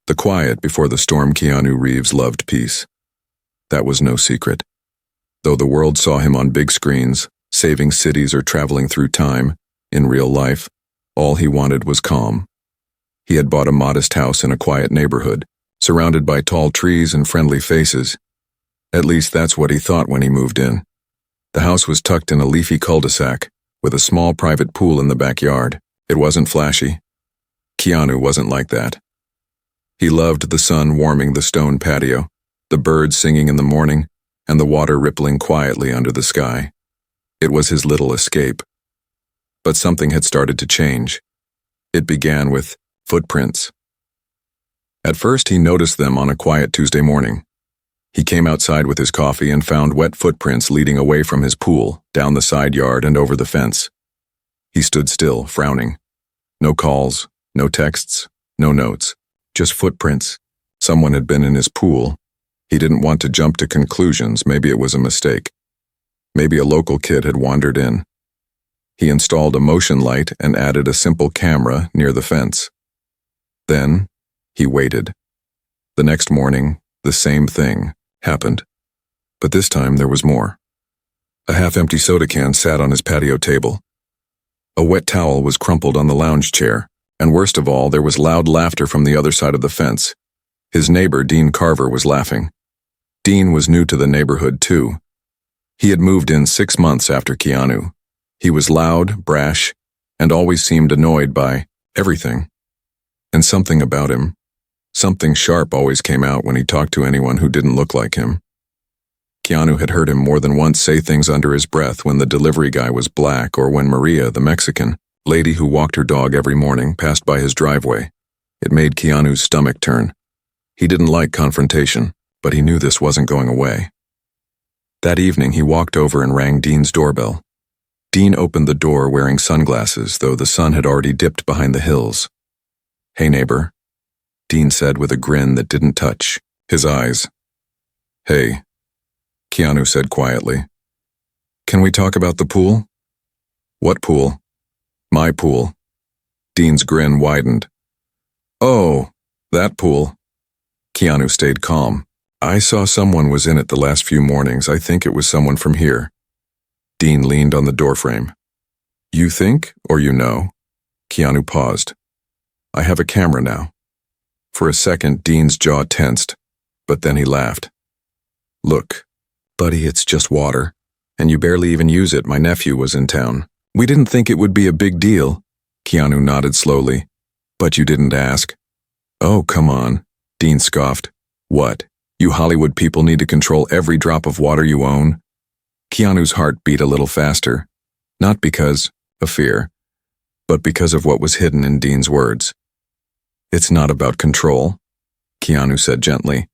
The quiet before the storm. Keanu Reeves loved peace. That was no secret. Though the world saw him on big screens, saving cities or traveling through time, in real life, all he wanted was calm. He had bought a modest house in a quiet neighborhood, surrounded by tall trees and friendly faces. At least that's what he thought when he moved in. The house was tucked in a leafy cul-de-sac, with a small private pool in the backyard. It wasn't flashy. Keanu wasn't like that. He loved the sun warming the stone patio, the birds singing in the morning, and the water rippling quietly under the sky. It was his little escape. But something had started to change. It began with footprints. At first, he noticed them on a quiet Tuesday morning. He came outside with his coffee and found wet footprints leading away from his pool, down the side yard and over the fence. He stood still, frowning. No calls, no texts, no notes, just footprints. Someone had been in his pool. He didn't want to jump to conclusions. Maybe it was a mistake. Maybe a local kid had wandered in. He installed a motion light and added a simple camera near the fence. Then, he waited. The next morning, the same thing happened. But this time there was more. A half-empty soda can sat on his patio table. A wet towel was crumpled on the lounge chair, and worst of all, there was loud laughter from the other side of the fence. His neighbor, Dean Carver, was laughing. Dean was new to the neighborhood, too. He had moved in 6 months after Keanu. He was loud, brash, and always seemed annoyed by everything. And something about him, something sharp, always came out when he talked to anyone who didn't look like him. Keanu had heard him more than once say things under his breath when the delivery guy was black or when Maria, the Mexican lady who walked her dog every morning, passed by his driveway. It made Keanu's stomach turn. He didn't like confrontation, but he knew this wasn't going away. That evening, he walked over and rang Dean's doorbell. Dean opened the door wearing sunglasses, though the sun had already dipped behind the hills. "Hey, neighbor," Dean said with a grin that didn't touch his eyes. "Hey," Keanu said quietly. "Can we talk about the pool?" "What pool?" "My pool." Dean's grin widened. "Oh, that pool." Keanu stayed calm. "I saw someone was in it the last few mornings. I think it was someone from here." Dean leaned on the doorframe. "You think, or you know?" Keanu paused. "I have a camera now." For a second, Dean's jaw tensed, but then he laughed. "Look, buddy, it's just water, and you barely even use it. My nephew was in town. We didn't think it would be a big deal." Keanu nodded slowly. "But you didn't ask." "Oh, come on," Dean scoffed. "What? You Hollywood people need to control every drop of water you own?" Keanu's heart beat a little faster, not because of fear, but because of what was hidden in Dean's words. "It's not about control," Keanu said gently.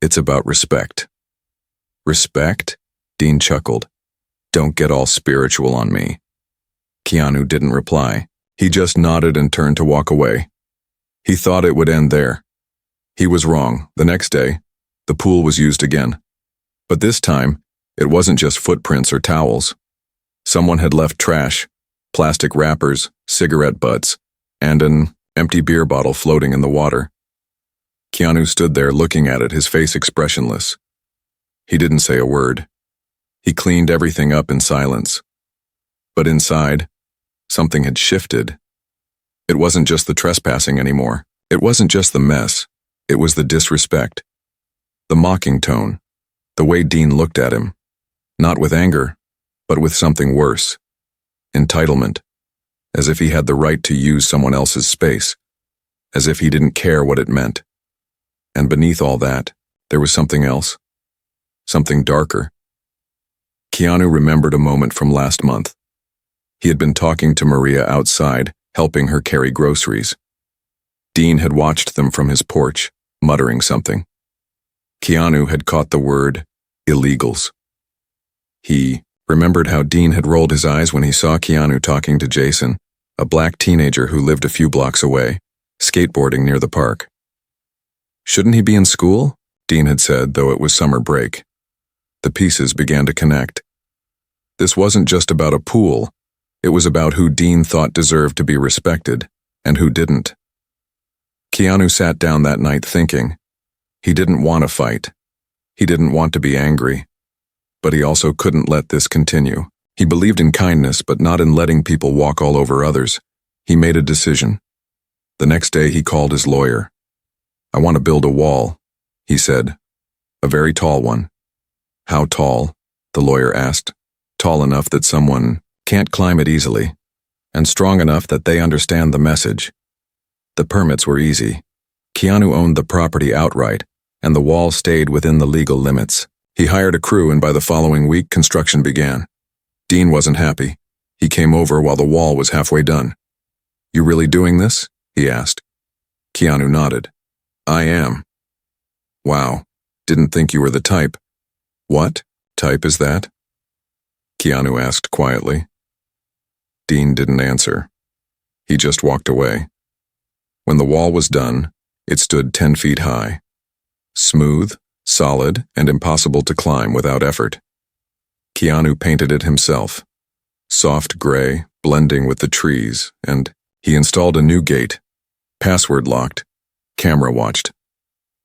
"It's about respect." "Respect?" Dean chuckled. "Don't get all spiritual on me." Keanu didn't reply. He just nodded and turned to walk away. He thought it would end there. He was wrong. The next day, the pool was used again. But this time, it wasn't just footprints or towels. Someone had left trash, plastic wrappers, cigarette butts, and an empty beer bottle floating in the water. Keanu stood there looking at it, his face expressionless. He didn't say a word. He cleaned everything up in silence. But inside, something had shifted. It wasn't just the trespassing anymore. It wasn't just the mess. It was the disrespect. The mocking tone. The way Dean looked at him. Not with anger, but with something worse. Entitlement. As if he had the right to use someone else's space. As if he didn't care what it meant. And beneath all that, there was something else. Something darker. Keanu remembered a moment from last month. He had been talking to Maria outside, helping her carry groceries. Dean had watched them from his porch, muttering something. Keanu had caught the word illegals. He remembered how Dean had rolled his eyes when he saw Keanu talking to Jason, a black teenager who lived a few blocks away, skateboarding near the park. "Shouldn't he be in school?" Dean had said, though it was summer break. The pieces began to connect. This wasn't just about a pool. It was about who Dean thought deserved to be respected, and who didn't. Keanu sat down that night thinking. He didn't want to fight. He didn't want to be angry. But he also couldn't let this continue. He believed in kindness, but not in letting people walk all over others. He made a decision. The next day he called his lawyer. "I want to build a wall," he said. "A very tall one." "How tall?" the lawyer asked. "Tall enough that someone can't climb it easily, and strong enough that they understand the message." The permits were easy. Keanu owned the property outright, and the wall stayed within the legal limits. He hired a crew, and by the following week, construction began. Dean wasn't happy. He came over while the wall was halfway done. "You really doing this?" he asked. Keanu nodded. "I am." "Wow, didn't think you were the type." "What type is that?" Keanu asked quietly. Dean didn't answer. He just walked away. When the wall was done, it stood 10 feet high. Smooth, solid, and impossible to climb without effort. Keanu painted it himself. Soft gray, blending with the trees, and he installed a new gate. Password locked. Camera watched.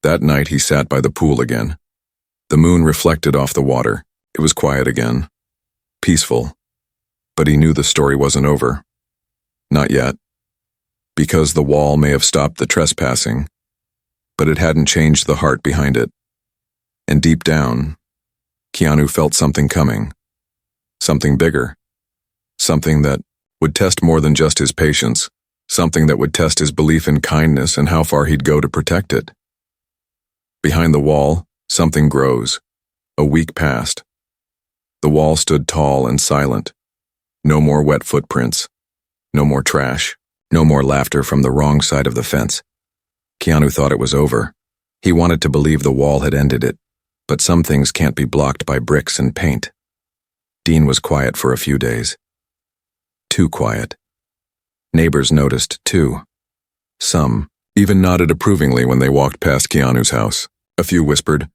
That night he sat by the pool again. The moon reflected off the water. It was quiet again. Peaceful. But he knew the story wasn't over. Not yet. Because the wall may have stopped the trespassing, but it hadn't changed the heart behind it. And deep down, Keanu felt something coming. Something bigger. Something that would test more than just his patience. Something that would test his belief in kindness and how far he'd go to protect it. Behind the wall, something grows. A week passed. The wall stood tall and silent. No more wet footprints. No more trash. No more laughter from the wrong side of the fence. Keanu thought it was over. He wanted to believe the wall had ended it, but some things can't be blocked by bricks and paint. Dean was quiet for a few days. Too quiet. Neighbors noticed, too. Some even nodded approvingly when they walked past Keanu's house. A few whispered.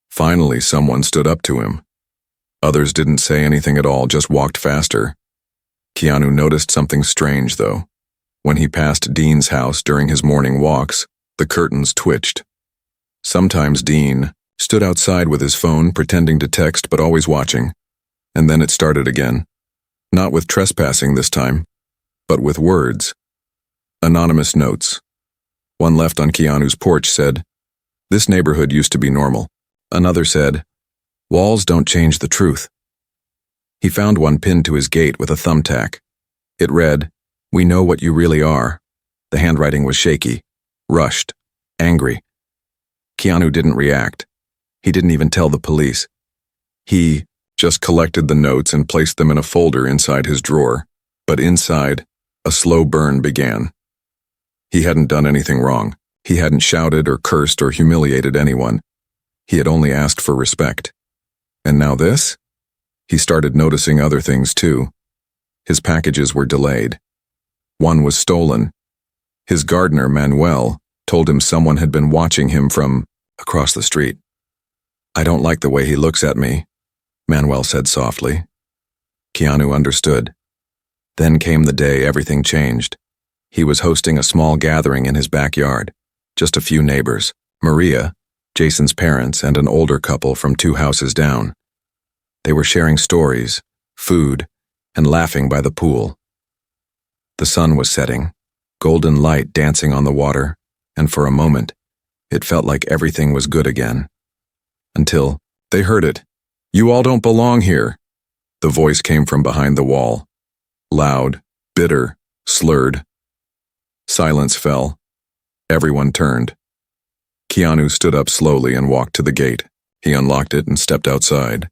Finally, someone stood up to him. Others didn't say anything at all, just walked faster. Keanu noticed something strange, though. When he passed Dean's house during his morning walks, the curtains twitched. Sometimes Dean stood outside with his phone, pretending to text but always watching. And then it started again. Not with trespassing this time, but with words. Anonymous notes. One left on Keanu's porch said, "This neighborhood used to be normal." Another said, "Walls don't change the truth." He found one pinned to his gate with a thumbtack. It read, "We know what you really are." The handwriting was shaky, rushed, angry. Keanu didn't react. He didn't even tell the police. He just collected the notes and placed them in a folder inside his drawer. But inside, a slow burn began. He hadn't done anything wrong. He hadn't shouted or cursed or humiliated anyone. He had only asked for respect. And now this? He started noticing other things too. His packages were delayed. One was stolen. His gardener, Manuel, told him someone had been watching him from across the street. "I don't like the way he looks at me," Manuel said softly. Keanu understood. Then came the day everything changed. He was hosting a small gathering in his backyard. Just a few neighbors, Maria, Jason's parents, and an older couple from 2 houses down. They were sharing stories, food, and laughing by the pool. The sun was setting, golden light dancing on the water, and for a moment, it felt like everything was good again. Until they heard it. "You all don't belong here." The voice came from behind the wall. Loud, bitter, slurred. Silence fell. Everyone turned. Keanu stood up slowly and walked to the gate. He unlocked it and stepped outside.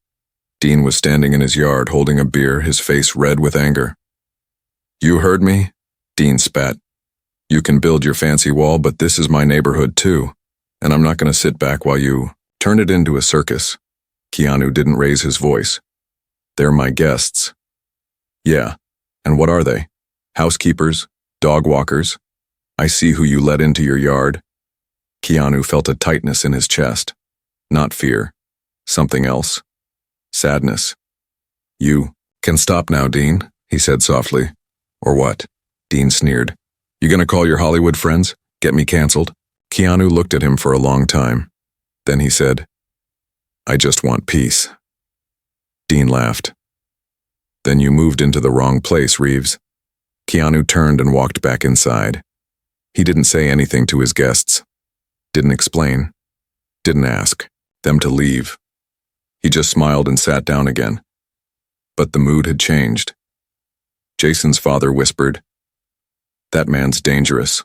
Dean was standing in his yard holding a beer, his face red with anger. "You heard me?" Dean spat. "You can build your fancy wall, but this is my neighborhood too, and I'm not going to sit back while you turn it into a circus." Keanu didn't raise his voice. "They're my guests." "Yeah, and what are they? Housekeepers? Dog walkers? I see who you let into your yard." Keanu felt a tightness in his chest. Not fear. Something else. Sadness. "You can stop now, Dean," he said softly. "Or what?" Dean sneered. "You gonna call your Hollywood friends? Get me canceled?" Keanu looked at him for a long time. Then he said, "I just want peace." Dean laughed. "Then you moved into the wrong place, Reeves." Keanu turned and walked back inside. He didn't say anything to his guests. Didn't explain. Didn't ask them to leave. He just smiled and sat down again. But the mood had changed. Jason's father whispered, "That man's dangerous."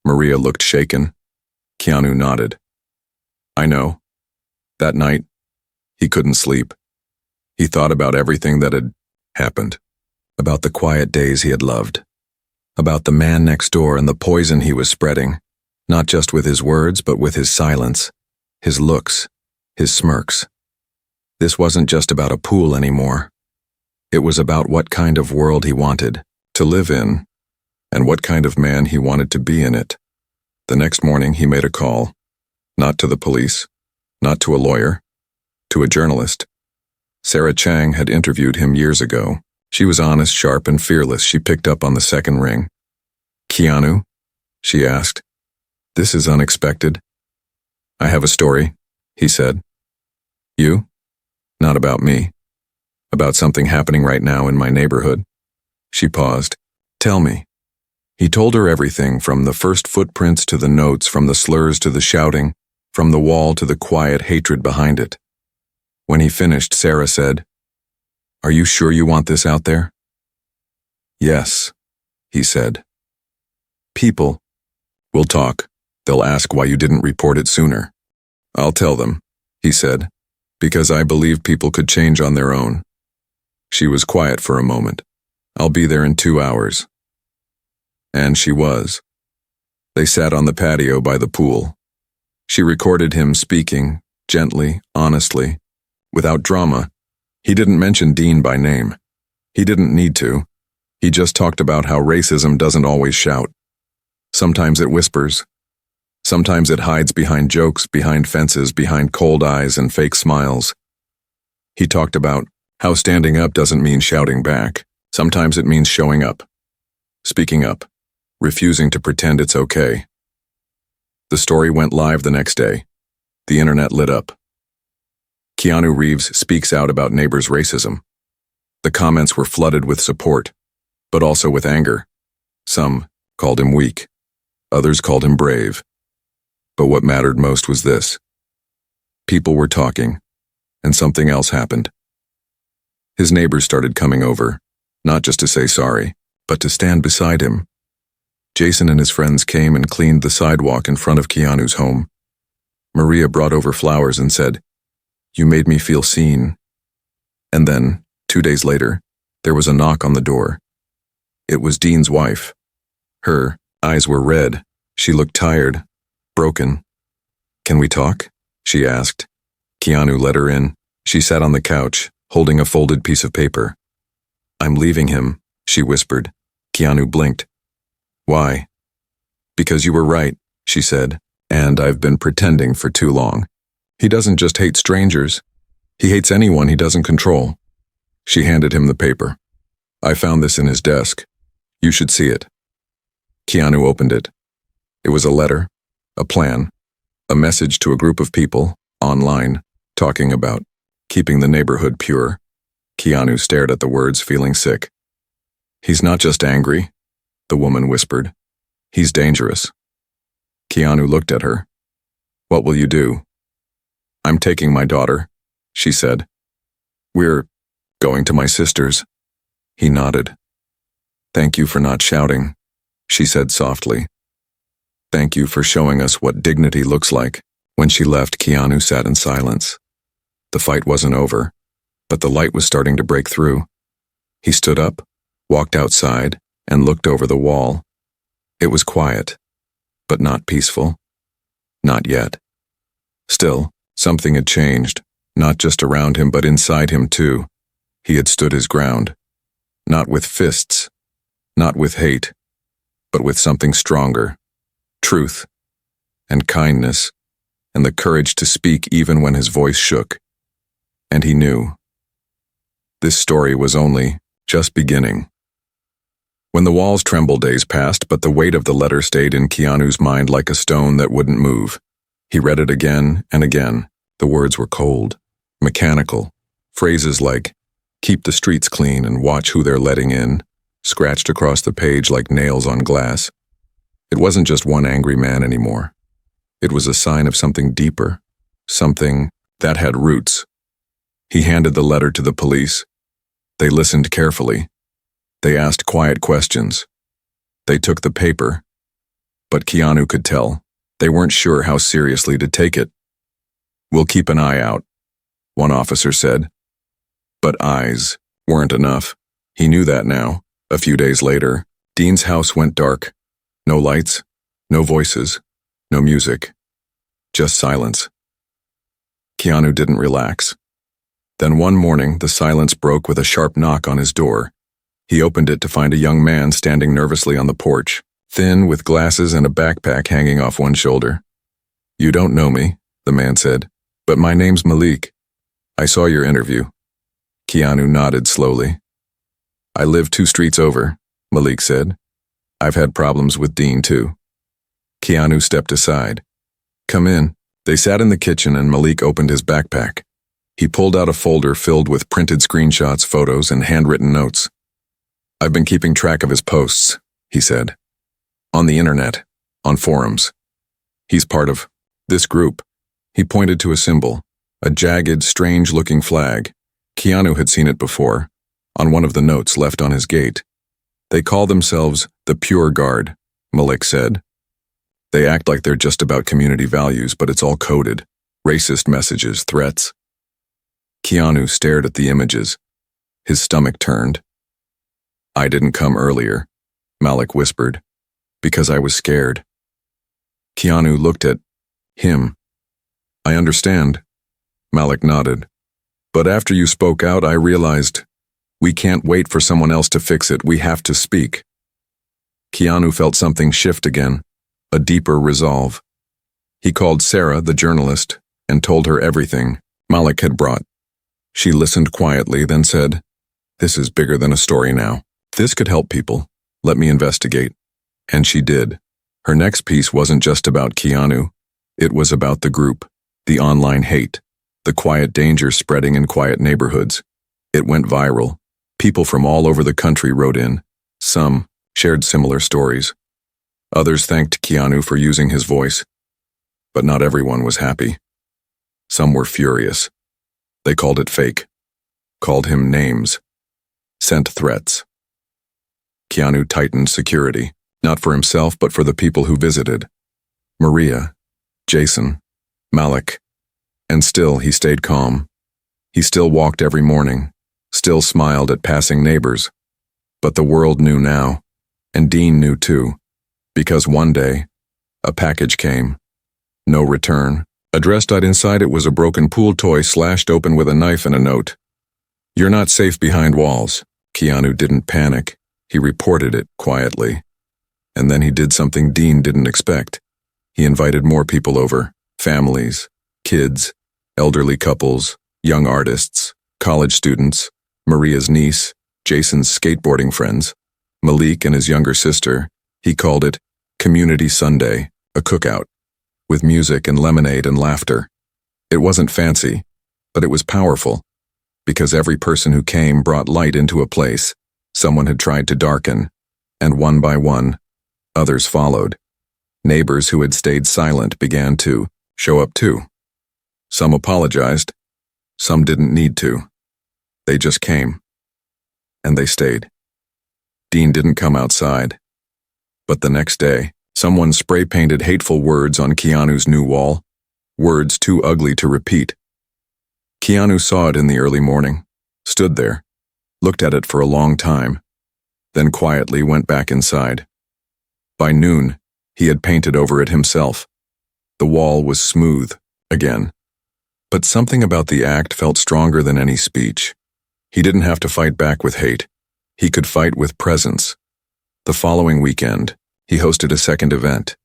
Maria looked shaken. Keanu nodded. "I know." That night, he couldn't sleep. He thought about everything that had happened, about the quiet days he had loved, about the man next door and the poison he was spreading, not just with his words but with his silence, his looks, his smirks. This wasn't just about a pool anymore. It was about what kind of world he wanted to live in, and what kind of man he wanted to be in it. The next morning he made a call, not to the police, not to a lawyer, to a journalist. Sarah Chang had interviewed him years ago. She was honest, sharp, and fearless. She picked up on the second ring. "Keanu?" she asked. "This is unexpected." "I have a story," he said. "You?" "Not about me. About something happening right now in my neighborhood." She paused. "Tell me." He told her everything, from the first footprints to the notes, from the slurs to the shouting, from the wall to the quiet hatred behind it. When he finished, Sarah said, "Are you sure you want this out there?" "Yes," he said. "People will talk. They'll ask why you didn't report it sooner." "I'll tell them," he said, "because I believe people could change on their own." She was quiet for a moment. "I'll be there in 2 hours." And she was. They sat on the patio by the pool. She recorded him speaking, gently, honestly, without drama. He didn't mention Dean by name. He didn't need to. He just talked about how racism doesn't always shout. Sometimes it whispers. Sometimes it hides behind jokes, behind fences, behind cold eyes and fake smiles. He talked about how standing up doesn't mean shouting back. Sometimes it means showing up, speaking up, refusing to pretend it's okay. The story went live the next day. The internet lit up. Keanu Reeves speaks out about neighbors' racism. The comments were flooded with support, but also with anger. Some called him weak. Others called him brave. But what mattered most was this. People were talking, and something else happened. His neighbors started coming over, not just to say sorry, but to stand beside him. Jason and his friends came and cleaned the sidewalk in front of Keanu's home. Maria brought over flowers and said, "You made me feel seen." And then, 2 days later, there was a knock on the door. It was Dean's wife. Her eyes were red. She looked tired, broken. "Can we talk?" she asked. Keanu let her in. She sat on the couch, holding a folded piece of paper. "I'm leaving him," she whispered. Keanu blinked. "Why?" "Because you were right," she said, "and I've been pretending for too long. He doesn't just hate strangers. He hates anyone he doesn't control." She handed him the paper. "I found this in his desk. You should see it." Keanu opened it. It was a letter, a plan, a message to a group of people, online, talking about keeping the neighborhood pure. Keanu stared at the words, feeling sick. "He's not just angry," the woman whispered. "He's dangerous." Keanu looked at her. "What will you do?" "I'm taking my daughter," she said. "We're going to my sister's." He nodded. "Thank you for not shouting," she said softly. "Thank you for showing us what dignity looks like." When she left, Keanu sat in silence. The fight wasn't over, but the light was starting to break through. He stood up, walked outside, and looked over the wall. It was quiet, but not peaceful. Not yet. Still, something had changed, not just around him but inside him too. He had stood his ground. Not with fists, not with hate, but with something stronger. Truth, and kindness, and the courage to speak even when his voice shook. And he knew. This story was only just beginning. When the walls trembled, days passed, but the weight of the letter stayed in Keanu's mind like a stone that wouldn't move. He read it again and again. The words were cold, mechanical. Phrases like, "Keep the streets clean and watch who they're letting in," scratched across the page like nails on glass. It wasn't just one angry man anymore. It was a sign of something deeper, something that had roots. He handed the letter to the police. They listened carefully. They asked quiet questions. They took the paper. But Keanu could tell. They weren't sure how seriously to take it. "We'll keep an eye out," one officer said. But eyes weren't enough. He knew that now. A few days later, Dean's house went dark. No lights, no voices, no music. Just silence. Keanu didn't relax. Then one morning, the silence broke with a sharp knock on his door. He opened it to find a young man standing nervously on the porch, thin, with glasses and a backpack hanging off one shoulder. "You don't know me," the man said, "but my name's Malik. I saw your interview." Keanu nodded slowly. "I live 2 streets over," Malik said. "I've had problems with Dean, too." Keanu stepped aside. "Come in." They sat in the kitchen and Malik opened his backpack. He pulled out a folder filled with printed screenshots, photos, and handwritten notes. "I've been keeping track of his posts," he said. "On the internet, on forums. He's part of this group." He pointed to a symbol, a jagged, strange-looking flag. Keanu had seen it before, on one of the notes left on his gate. "They call themselves the Pure Guard," Malik said. "They act like they're just about community values, but it's all coded. Racist messages, threats." Keanu stared at the images. His stomach turned. "I didn't come earlier," Malik whispered, "because I was scared." Keanu looked at him. "I understand," Malik nodded. "But after you spoke out, I realized we can't wait for someone else to fix it. We have to speak." Keanu felt something shift again, a deeper resolve. He called Sarah, the journalist, and told her everything Malik had brought. She listened quietly, then said, "This is bigger than a story now. This could help people. Let me investigate." And she did. Her next piece wasn't just about Keanu. It was about the group, the online hate, the quiet danger spreading in quiet neighborhoods. It went viral. People from all over the country wrote in. Some shared similar stories. Others thanked Keanu for using his voice. But not everyone was happy. Some were furious. They called it fake, called him names, sent threats. Keanu tightened security, not for himself but for the people who visited. Maria, Jason, Malik. And still he stayed calm. He still walked every morning, still smiled at passing neighbors. But the world knew now, and Dean knew too, because one day, a package came. No return. Addressed inside it was a broken pool toy slashed open with a knife and a note. "You're not safe behind walls." Keanu didn't panic. He reported it quietly. And then he did something Dean didn't expect. He invited more people over, families, kids, elderly couples, young artists, college students, Maria's niece, Jason's skateboarding friends, Malik and his younger sister. He called it Community Sunday, a cookout, with music and lemonade and laughter. It wasn't fancy, but it was powerful, because every person who came brought light into a place someone had tried to darken, and one by one, others followed. Neighbors who had stayed silent began to show up too. Some apologized, some didn't need to. They just came. And they stayed. Dean didn't come outside. But the next day, someone spray-painted hateful words on Keanu's new wall, words too ugly to repeat. Keanu saw it in the early morning, stood there, looked at it for a long time, then quietly went back inside. By noon, he had painted over it himself. The wall was smooth, again. But something about the act felt stronger than any speech. He didn't have to fight back with hate. He could fight with presence. The following weekend, he hosted a second event.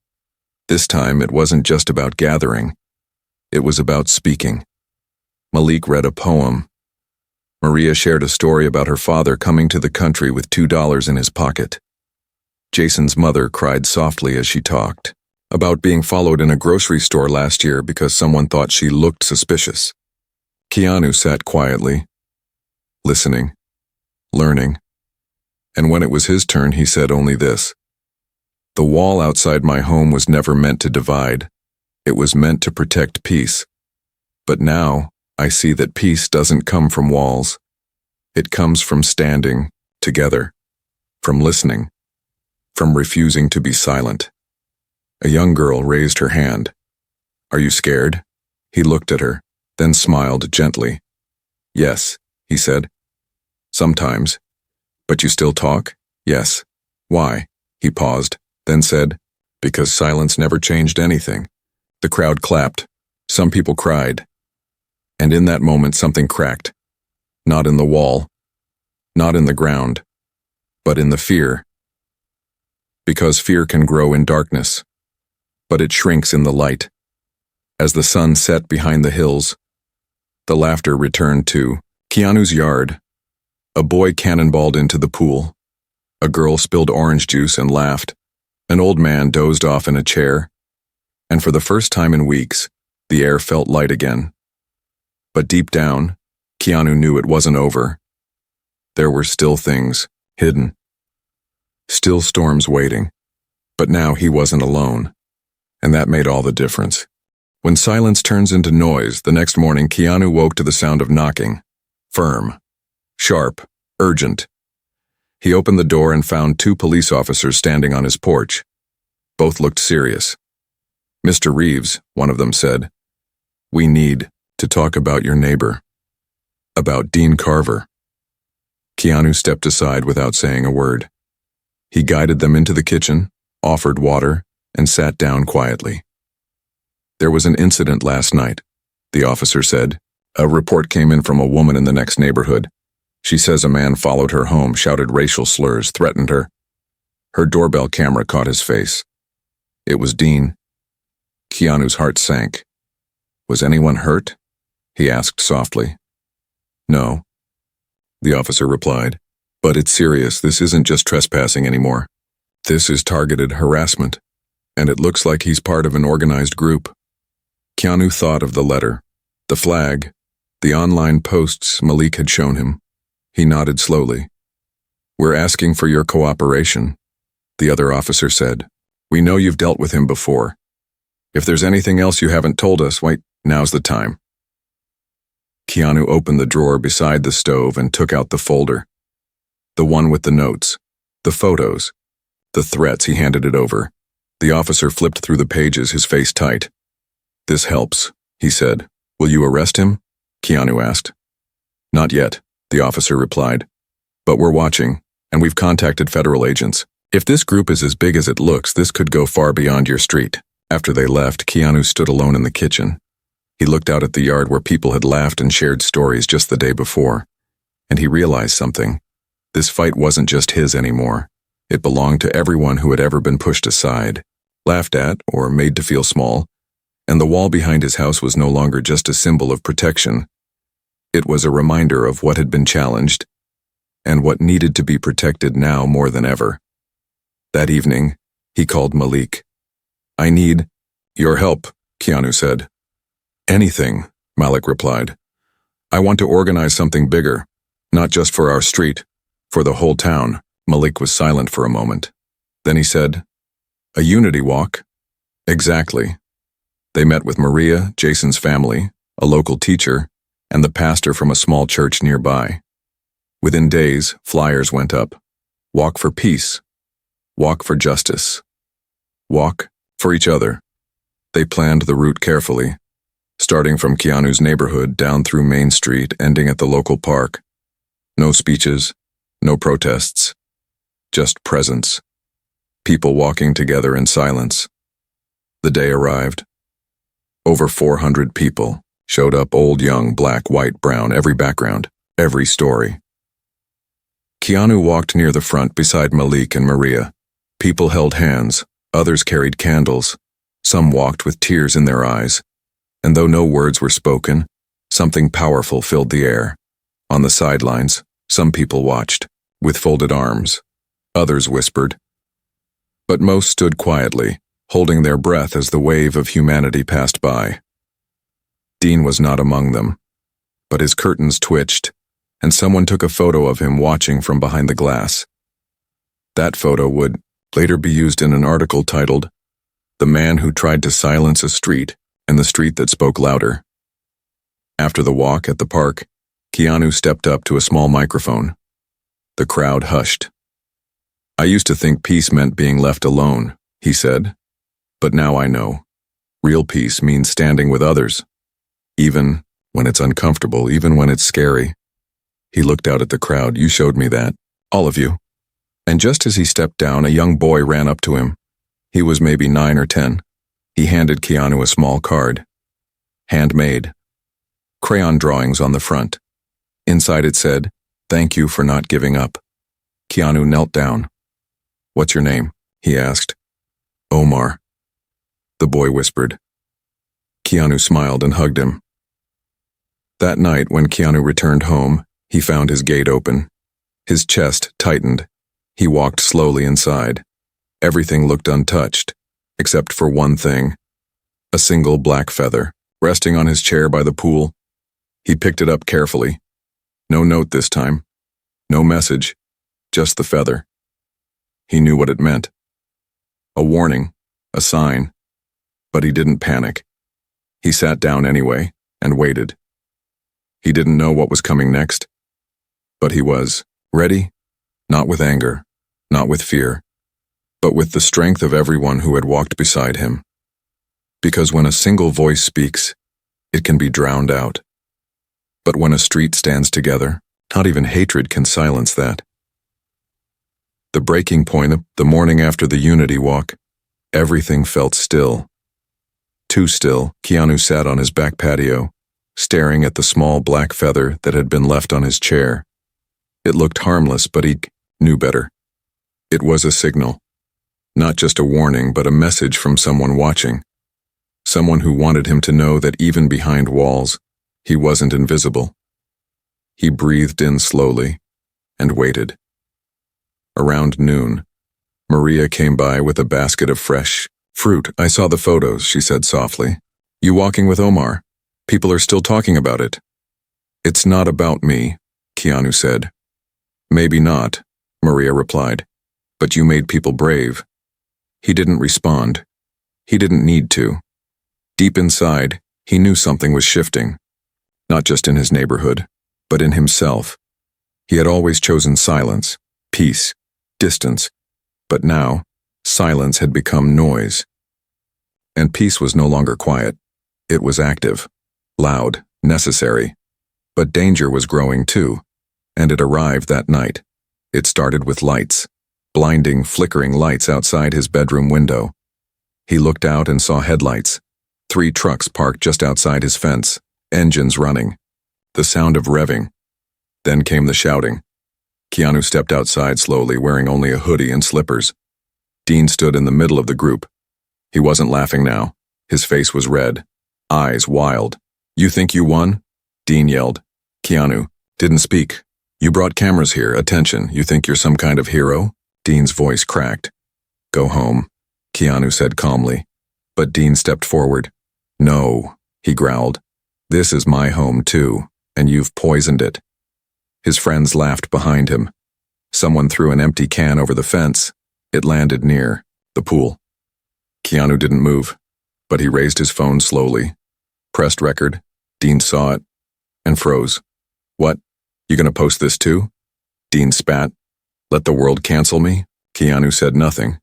This time, it wasn't just about gathering. It was about speaking. Malik read a poem. Maria shared a story about her father coming to the country with $2 in his pocket. Jason's mother cried softly as she talked about being followed in a grocery store last year because someone thought she looked suspicious. Keanu sat quietly, listening, learning, and when it was his turn, he said only this: "The wall outside my home was never meant to divide. It was meant to protect peace. But now, I see that peace doesn't come from walls. It comes from standing together, from listening, from refusing to be silent." A young girl raised her hand. "Are you scared?" He looked at her, then smiled gently. "Yes," he said. "Sometimes. But you still talk?" "Yes." "Why?" He paused, then said, "Because silence never changed anything." The crowd clapped. Some people cried. And in that moment something cracked. Not in the wall, not in the ground, but in the fear. Because fear can grow in darkness, but it shrinks in the light. As the sun set behind the hills, the laughter returned to Keanu's yard. A boy cannonballed into the pool. A girl spilled orange juice and laughed. An old man dozed off in a chair. And for the first time in weeks, the air felt light again. But deep down, Keanu knew it wasn't over. There were still things, hidden. Still storms waiting. But now he wasn't alone. And that made all the difference. When silence turns into noise, the next morning Keanu woke to the sound of knocking. Firm. Sharp. Urgent. He opened the door and found 2 police officers standing on his porch. Both looked serious. "Mr. Reeves," one of them said, "we need to talk about your neighbor. About Dean Carver." Keanu stepped aside without saying a word. He guided them into the kitchen, offered water, and sat down quietly. "There was an incident last night," the officer said. "A report came in from a woman in the next neighborhood. She says a man followed her home, shouted racial slurs, threatened her. Her doorbell camera caught his face. It was Dean." Keanu's heart sank. "Was anyone hurt?" he asked softly. "No," the officer replied. "But it's serious. This isn't just trespassing anymore. This is targeted harassment. And it looks like he's part of an organized group." Keanu thought of the letter, the flag, the online posts Malik had shown him. He nodded slowly. "We're asking for your cooperation," the other officer said. "We know you've dealt with him before. If there's anything else you haven't told us, wait, now's the time." Keanu opened the drawer beside the stove and took out the folder. The one with the notes, the photos, the threats. He handed it over. The officer flipped through the pages, his face tight. "This helps," he said. "Will you arrest him?" Keanu asked. "Not yet," the officer replied. "But we're watching, and we've contacted federal agents. If this group is as big as it looks, this could go far beyond your street." After they left, Keanu stood alone in the kitchen. He looked out at the yard where people had laughed and shared stories just the day before. And he realized something. This fight wasn't just his anymore. It belonged to everyone who had ever been pushed aside, laughed at, or made to feel small. And the wall behind his house was no longer just a symbol of protection. It was a reminder of what had been challenged, and what needed to be protected now more than ever. That evening, he called Malik. "I need your help," Keanu said. "Anything," Malik replied. "I want to organize something bigger, not just for our street, for the whole town." Malik was silent for a moment. Then he said, "A unity walk?" "Exactly." They met with Maria, Jason's family, a local teacher, and the pastor from a small church nearby. Within days, flyers went up. Walk for peace. Walk for justice. Walk for each other. They planned the route carefully, starting from Keanu's neighborhood down through Main Street, ending at the local park. No speeches, no protests, just presence. People walking together in silence. The day arrived. Over 400 people showed up, old, young, black, white, brown, every background, every story. Keanu walked near the front beside Malik and Maria. People held hands, others carried candles. Some walked with tears in their eyes. And though no words were spoken, something powerful filled the air. On the sidelines, some people watched, with folded arms. Others whispered, but most stood quietly, holding their breath as the wave of humanity passed by. Dean was not among them, but his curtains twitched, and someone took a photo of him watching from behind the glass. That photo would later be used in an article titled, "The Man Who Tried to Silence a Street and the Street That Spoke Louder." After the walk at the park, Keanu stepped up to a small microphone. The crowd hushed. "I used to think peace meant being left alone," he said. "But now I know. Real peace means standing with others. Even when it's uncomfortable, even when it's scary." He looked out at the crowd. "You showed me that. All of you." And just as he stepped down, a young boy ran up to him. He was maybe 9 or 10. He handed Keanu a small card. Handmade. Crayon drawings on the front. Inside it said, "Thank you for not giving up." Keanu knelt down. "What's your name?" he asked. "Omar," the boy whispered. Keanu smiled and hugged him. That night, when Keanu returned home, he found his gate open. His chest tightened. He walked slowly inside. Everything looked untouched, except for one thing: a single black feather, resting on his chair by the pool. He picked it up carefully. No note this time. No message. Just the feather. He knew what it meant. A warning. A sign. But he didn't panic. He sat down anyway, and waited. He didn't know what was coming next. But he was ready, not with anger, not with fear, but with the strength of everyone who had walked beside him. Because when a single voice speaks, it can be drowned out. But when a street stands together, not even hatred can silence that. The breaking point, the morning after the Unity Walk, everything felt still. Too still. Keanu sat on his back patio, staring at the small black feather that had been left on his chair. It looked harmless, but he knew better. It was a signal. Not just a warning, but a message from someone watching. Someone who wanted him to know that even behind walls, he wasn't invisible. He breathed in slowly and waited. Around noon, Maria came by with a basket of fresh fruit. "I saw the photos," she said softly. "You walking with Omar? People are still talking about it." "It's not about me," Keanu said. "Maybe not," Maria replied, "but you made people brave." He didn't respond. He didn't need to. Deep inside, he knew something was shifting. Not just in his neighborhood, but in himself. He had always chosen silence, peace, distance, but now, silence had become noise. And peace was no longer quiet. It was active, loud, necessary. But danger was growing too, and it arrived that night. It started with lights, blinding, flickering lights outside his bedroom window. He looked out and saw headlights. 3 trucks parked just outside his fence, engines running. The sound of revving. Then came the shouting. Keanu stepped outside slowly, wearing only a hoodie and slippers. Dean stood in the middle of the group. He wasn't laughing now. His face was red, eyes wild. "You think you won?" Dean yelled. Keanu didn't speak. "You brought cameras here, attention. You think you're some kind of hero?" Dean's voice cracked. "Go home," Keanu said calmly. But Dean stepped forward. "No," he growled. "This is my home too, and you've poisoned it." His friends laughed behind him. Someone threw an empty can over the fence. It landed near the pool. Keanu didn't move, but he raised his phone slowly, pressed record. Dean saw it and froze. "What? You gonna post this too?" Dean spat. "Let the world cancel me?" Keanu said nothing.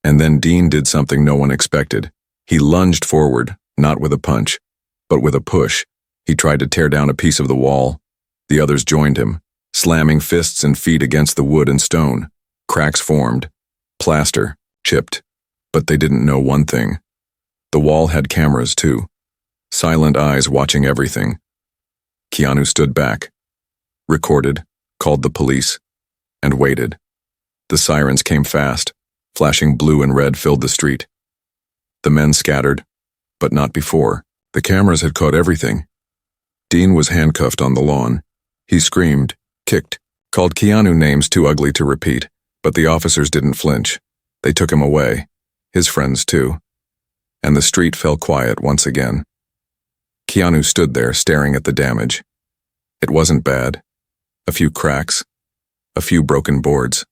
And then Dean did something no one expected. He lunged forward, not with a punch, but with a push. He tried to tear down a piece of the wall. The others joined him, slamming fists and feet against the wood and stone. Cracks formed. Plaster, chipped. But they didn't know one thing. The wall had cameras too. Silent eyes watching everything. Keanu stood back, recorded, called the police, and waited. The sirens came fast. Flashing blue and red filled the street. The men scattered, but not before. The cameras had caught everything. Dean was handcuffed on the lawn. He screamed, kicked, called Keanu names too ugly to repeat, but the officers didn't flinch. They took him away, his friends too, and the street fell quiet once again. Keanu stood there staring at the damage. It wasn't bad. A few cracks, a few broken boards.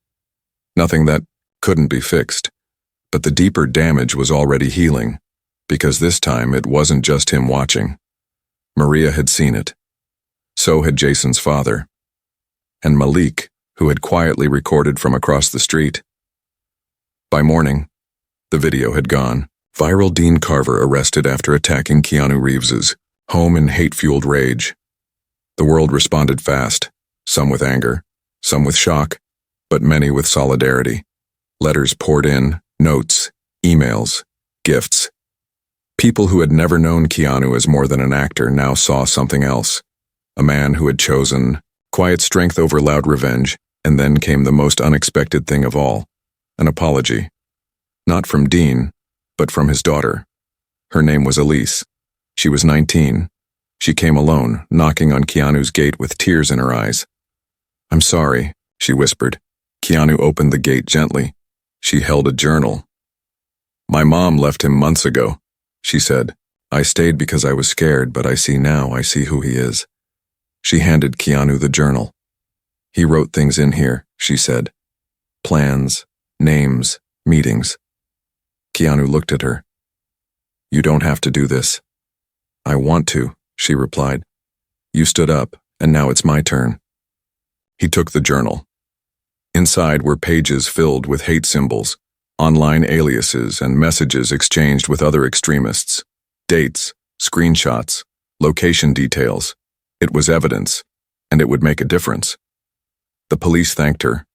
Nothing that couldn't be fixed. But the deeper damage was already healing, because this time it wasn't just him watching. Maria had seen it. So had Jason's father. And Malik, who had quietly recorded from across the street. By morning, the video had gone. Viral Dean Carver arrested after attacking Keanu Reeves's home in hate-fueled rage. The world responded fast, some with anger, some with shock, but many with solidarity. Letters poured in, notes, emails, gifts. People who had never known Keanu as more than an actor now saw something else. A man who had chosen quiet strength over loud revenge, and then came the most unexpected thing of all, an apology. Not from Dean, but from his daughter. Her name was Elise. She was 19. She came alone, knocking on Keanu's gate with tears in her eyes. "I'm sorry," she whispered. Keanu opened the gate gently. She held a journal. "My mom left him months ago," she said. "I stayed because I was scared, but I see who he is." She handed Keanu the journal. "He wrote things in here," she said. "Plans, names, meetings." Keanu looked at her. "You don't have to do this." "I want to," she replied. "You stood up, and now it's my turn." He took the journal. Inside were pages filled with hate symbols, online aliases, and messages exchanged with other extremists. Dates, screenshots, location details. It was evidence, and it would make a difference. The police thanked her.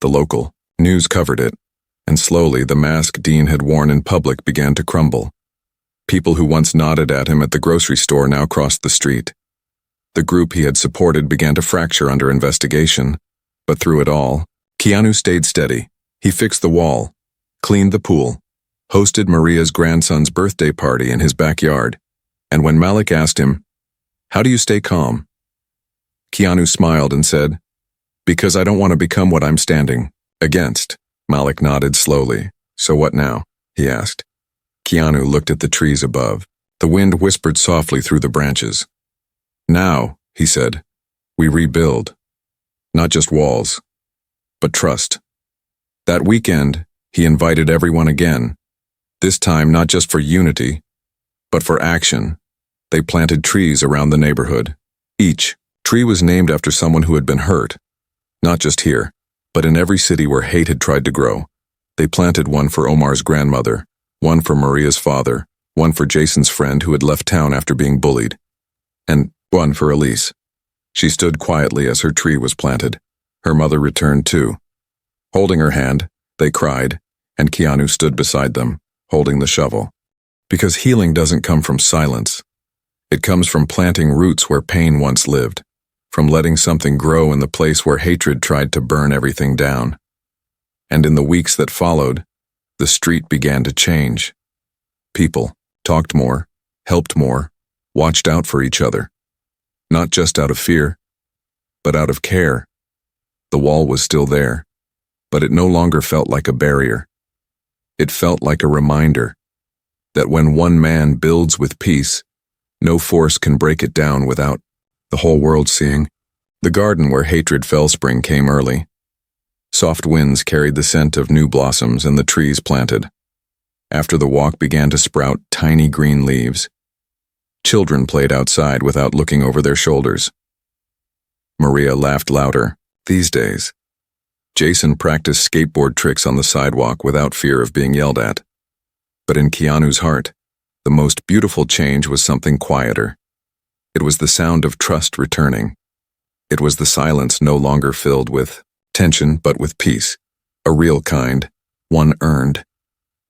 The local news covered it, and slowly the mask Dean had worn in public began to crumble. People who once nodded at him at the grocery store now crossed the street. The group he had supported began to fracture under investigation, but through it all, Keanu stayed steady. He fixed the wall, cleaned the pool, hosted Maria's grandson's birthday party in his backyard, and when Malik asked him, "How do you stay calm?" Keanu smiled and said, "Because I don't want to become what I'm standing against." Malik nodded slowly. "So what now?" he asked. Keanu looked at the trees above. The wind whispered softly through the branches. "Now," he said, "we rebuild. Not just walls, but trust." That weekend, he invited everyone again. This time not just for unity, but for action. They planted trees around the neighborhood. Each tree was named after someone who had been hurt. Not just here, but in every city where hate had tried to grow. They planted one for Omar's grandmother, one for Maria's father, one for Jason's friend who had left town after being bullied, and one for Elise. She stood quietly as her tree was planted. Her mother returned too. Holding her hand, they cried, and Keanu stood beside them, holding the shovel. Because healing doesn't come from silence. It comes from planting roots where pain once lived, from letting something grow in the place where hatred tried to burn everything down. And in the weeks that followed, the street began to change. People talked more, helped more, watched out for each other. Not just out of fear, but out of care. The wall was still there, but it no longer felt like a barrier. It felt like a reminder that when one man builds with peace, no force can break it down without the whole world seeing. The garden where hatred fell spring came early. Soft winds carried the scent of new blossoms and the trees planted. After the walk began to sprout tiny green leaves. Children played outside without looking over their shoulders. Maria laughed louder. These days, Jason practiced skateboard tricks on the sidewalk without fear of being yelled at. But in Keanu's heart, the most beautiful change was something quieter. It was the sound of trust returning. It was the silence no longer filled with tension but with peace, a real kind, one earned.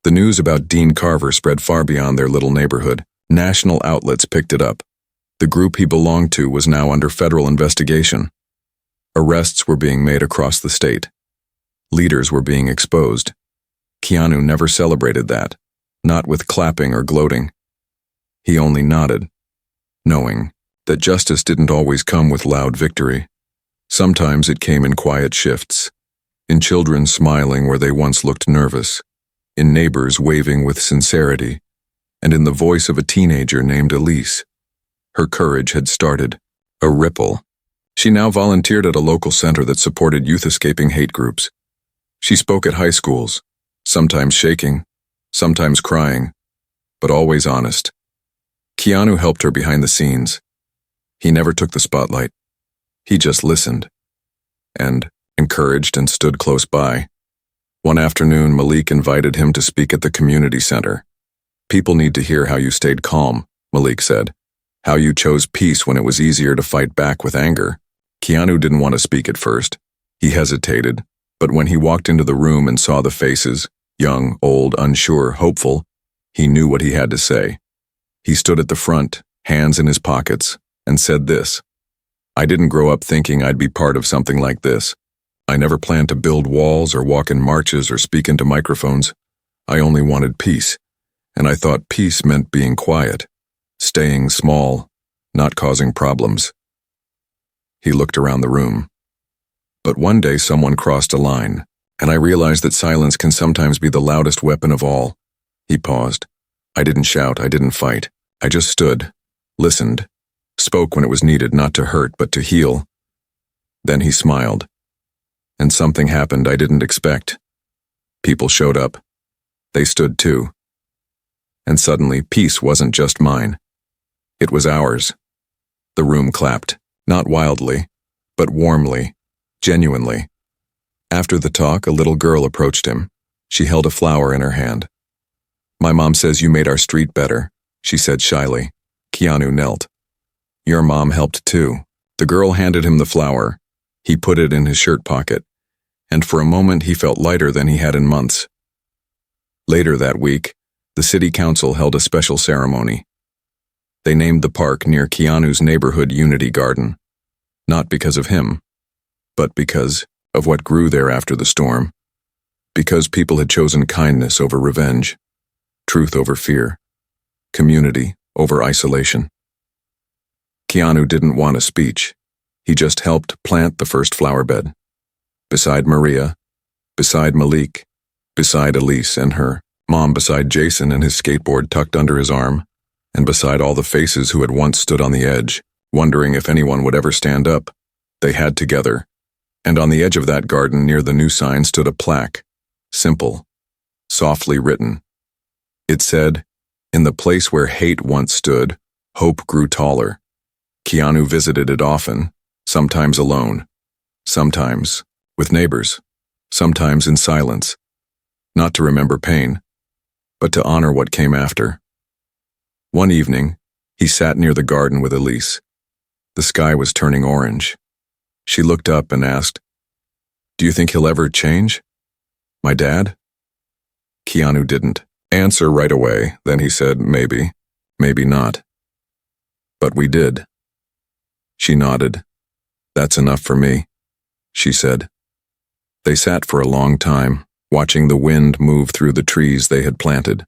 The news about Dean Carver spread far beyond their little neighborhood. National outlets picked it up. The group he belonged to was now under federal investigation. Arrests were being made across the state. Leaders were being exposed. Keanu never celebrated that, not with clapping or gloating. He only nodded, knowing that justice didn't always come with loud victory. Sometimes it came in quiet shifts. in children smiling where they once looked nervous, in neighbors waving with sincerity, and in the voice of a teenager named Elise. Her courage had started a ripple. She now volunteered at a local center that supported youth escaping hate groups. She spoke at high schools, sometimes shaking, sometimes crying, but always honest. Keanu helped her behind the scenes. He never took the spotlight. He just listened and encouraged and stood close by. One afternoon, Malik invited him to speak at the community center. "People need to hear how you stayed calm," Malik said. "How you chose peace when it was easier to fight back with anger." Keanu didn't want to speak at first. He hesitated, but when he walked into the room and saw the faces, young, old, unsure, hopeful, he knew what he had to say. He stood at the front, hands in his pockets, and said this: "I didn't grow up thinking I'd be part of something like this. I never planned to build walls or walk in marches or speak into microphones. I only wanted peace, and I thought peace meant being quiet, staying small, not causing problems." He looked around the room. But one day someone crossed a line, and I realized that silence can sometimes be the loudest weapon of all. He paused. I didn't shout, I didn't fight. I just stood, listened, spoke when it was needed, not to hurt, but to heal. Then he smiled. And something happened I didn't expect. People showed up. They stood too. And suddenly, peace wasn't just mine. It was ours. The room clapped, not wildly, but warmly, genuinely. After the talk, a little girl approached him. She held a flower in her hand. "My mom says you made our street better," she said shyly. Keanu knelt. "Your mom helped too." The girl handed him the flower. He put it in his shirt pocket, and for a moment he felt lighter than he had in months. Later that week, the city council held a special ceremony. They named the park near Keanu's neighborhood Unity Garden, not because of him, but because of what grew there after the storm. Because people had chosen kindness over revenge, truth over fear, community over isolation. Keanu didn't want a speech. He just helped plant the first flower bed. Beside Maria, beside Malik, beside Elise and her mom, beside Jason and his skateboard tucked under his arm, and beside all the faces who had once stood on the edge, wondering if anyone would ever stand up. They had together. And on the edge of that garden near the new sign stood a plaque, simple, softly written. It said, "In the place where hate once stood, hope grew taller." Keanu visited it often, sometimes alone, sometimes with neighbors, sometimes in silence, not to remember pain, but to honor what came after. One evening, he sat near the garden with Elise. The sky was turning orange. She looked up and asked, "Do you think he'll ever change? My dad?" Keanu didn't answer right away. Then he said, "Maybe, maybe not." "But we did." She nodded. "That's enough for me," she said. They sat for a long time, watching the wind move through the trees they had planted,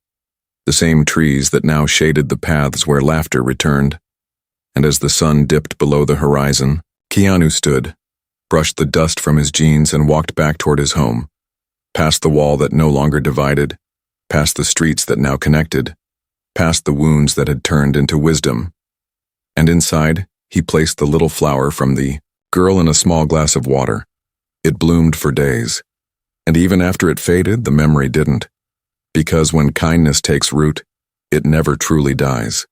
the same trees that now shaded the paths where laughter returned. And as the sun dipped below the horizon, Keanu stood, brushed the dust from his jeans and walked back toward his home, past the wall that no longer divided, past the streets that now connected, past the wounds that had turned into wisdom. And inside, he placed the little flower from the girl in a small glass of water. It bloomed for days, and even after it faded, the memory didn't, because when kindness takes root, it never truly dies.